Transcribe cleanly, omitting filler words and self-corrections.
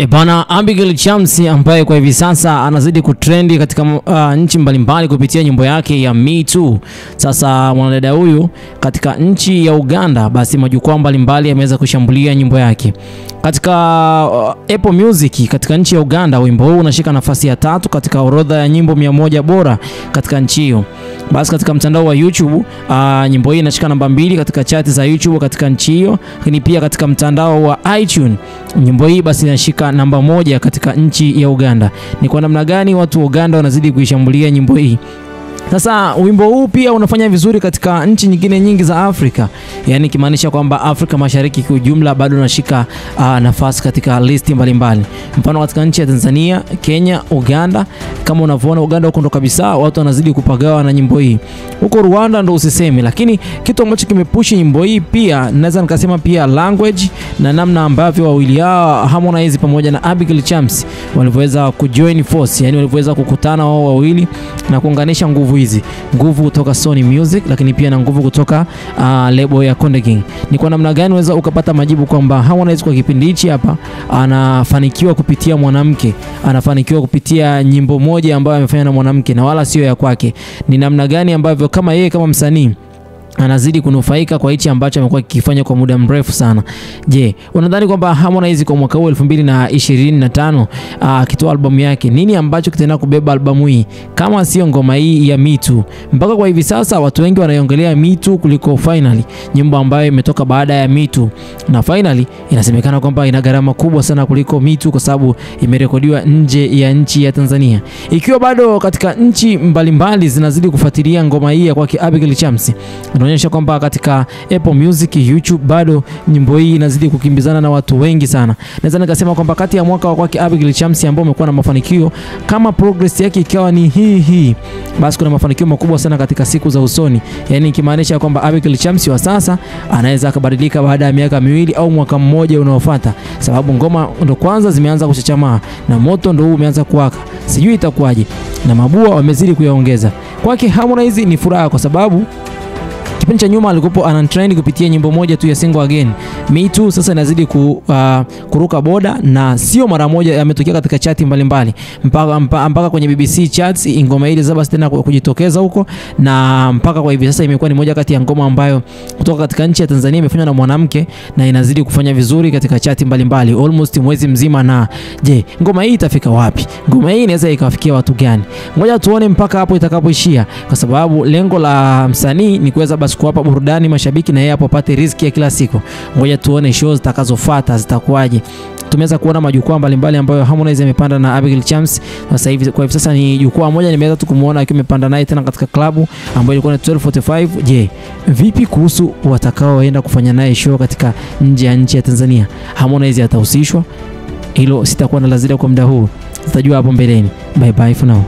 Bana Abigail Chams ambaye kwa hivi sasa anazidi kutrendi katika nchi mbalimbali kupitia nyimbo yake ya Me Too. Sasa mwanadada huyu katika nchi ya Uganda, basi majukwaa mbalimbali yameweza kushambulia nyimbo yake. Katika Apple Music katika nchi ya Uganda, wimbo huu unashika nafasi ya 3 katika orodha ya nyimbo 100 bora katika nchi hiyo. Basi katika mtandao wa YouTube, nyimbo hii inashika namba 2 katika chati za YouTube katika nchi hiyo. Lakini pia katika mtandao wa iTunes, nyimbo hii basi inashika namba 1 katika nchi ya Uganda. Ni kwa namna gani watu wa Uganda wanazidi kuishambulia nyimbo hii? Sasa wimbo huu pia unafanya vizuri katika nchi nyingine nyingi za Afrika. Yaani kimaanisha kwamba Afrika Mashariki kwa ujumla bado unashika nafasi katika listi mbalimbali. Mfano katika nchi ya Tanzania, Kenya, Uganda, kama unavyoona Uganda huko ndo kabisa watu wanazidi kupagawa na nyimbo hii. Huko Rwanda ndo usisemi, lakini kitu ambacho kimepush nyimbo hii pia naweza nikasema pia language na namna ambavyo wawili hao Harmonize pamoja na Abigail Chams walivyoweza kujoin force, yani walivyoweza kukutana wao wawili na kuunganisha nguvu kutoka Sony Music, lakini pia na nguvu kutoka label ya Konde Gang. Ni kwa namna gani unaweza ukapata majibu kwamba Harmonize kwa kipindi hichi hapa anafanikiwa kupitia mwanamke, anafanikiwa kupitia nyimbo moja ambayo amefanya na mwanamke na wala sio ya kwake. Ni namna gani ambavyo kama yeye kama msanii anazidi kunufaika kwa hichi ambacho amekuwa kikifanya kwa muda mrefu sana. Je, unadhani kwamba Harmonize kwa mwaka huu 2025 akitoa albamu yake, nini ambacho kitaenda kubeba albamu hii kama sio ngoma hii ya Me Too? Mpaka kwa hivi sasa watu wengi wanaiongelea Me Too kuliko Finally, nyimbo ambayo imetoka baada ya Me Too. Na Finally inasemekana kwamba ina gharama kubwa sana kuliko Me Too kwa sababu imerekodiwa nje ya nchi ya Tanzania. Ikiwa bado katika nchi mbalimbali zinazidi kufuatilia ngoma hii ya kwake Abigail Chams, inaonyesha kwamba katika Apple Music, YouTube bado nyimbo hii inazidi kukimbizana na watu wengi sana. Naweza nikasema kwamba kati ya mwaka wa kwake Abigail Chams ambao umekuwa na mafanikio, kama progress yake ikawa ni hii, basi kuna mafanikio makubwa sana katika siku za usoni. Yaani ikimaanisha kwamba Abigail Chams wa sasa anaweza akabadilika baada ya miaka 2 au mwaka mmoja unaofuata, sababu ngoma ndo kwanza zimeanza kuchachamaa na moto ndo huu umeanza kuwaka. Sijui itakuwaje na mabua wamezidi kuyaongeza. Kwake Harmonize ni furaha kwa sababu kipindi cha nyuma alikuwa ana trend kupitia nyimbo moja tu ya Single Again. Me Too sasa inazidi kuruka boda na sio mara moja, yametokea katika chati mbalimbali mpaka kwenye BBC charts ngoma ile zaba tena kujitokeza huko, na mpaka kwa hivi sasa imekuwa ni moja kati ya ngoma ambayo kutoka katika nchi ya Tanzania imefanywa na mwanamke na inazidi kufanya vizuri katika chati mbalimbali almost mwezi mzima. Na je, ngoma hii itafika wapi? Ngoma hii inaweza ikafikia watu gani? Ngoja tuone mpaka hapo itakapoishia, kwa sababu lengo la msanii ni kuweza basi kuwapa burudani mashabiki na yeye hapo apate riziki ya kila siku. Ngoja tuone shows zitakazofuata zitakuwaje. Tumeweza kuona majukwaa mbalimbali ambayo Harmonize amepanda na Abigail Chams. Sasa hivi kwa hivi sasa ni jukwaa moja nimeweza tu kumuona akiwa amepanda naye tena katika klabu ambayo ilikuwa ni 1245. Je, vipi kuhusu watakaoenda kufanya naye show katika nje ya nchi ya Tanzania? Harmonize atahusishwa? Hilo sitakuwa na lazima kwa muda huu. Tutajua hapo mbeleni. Bye bye for now.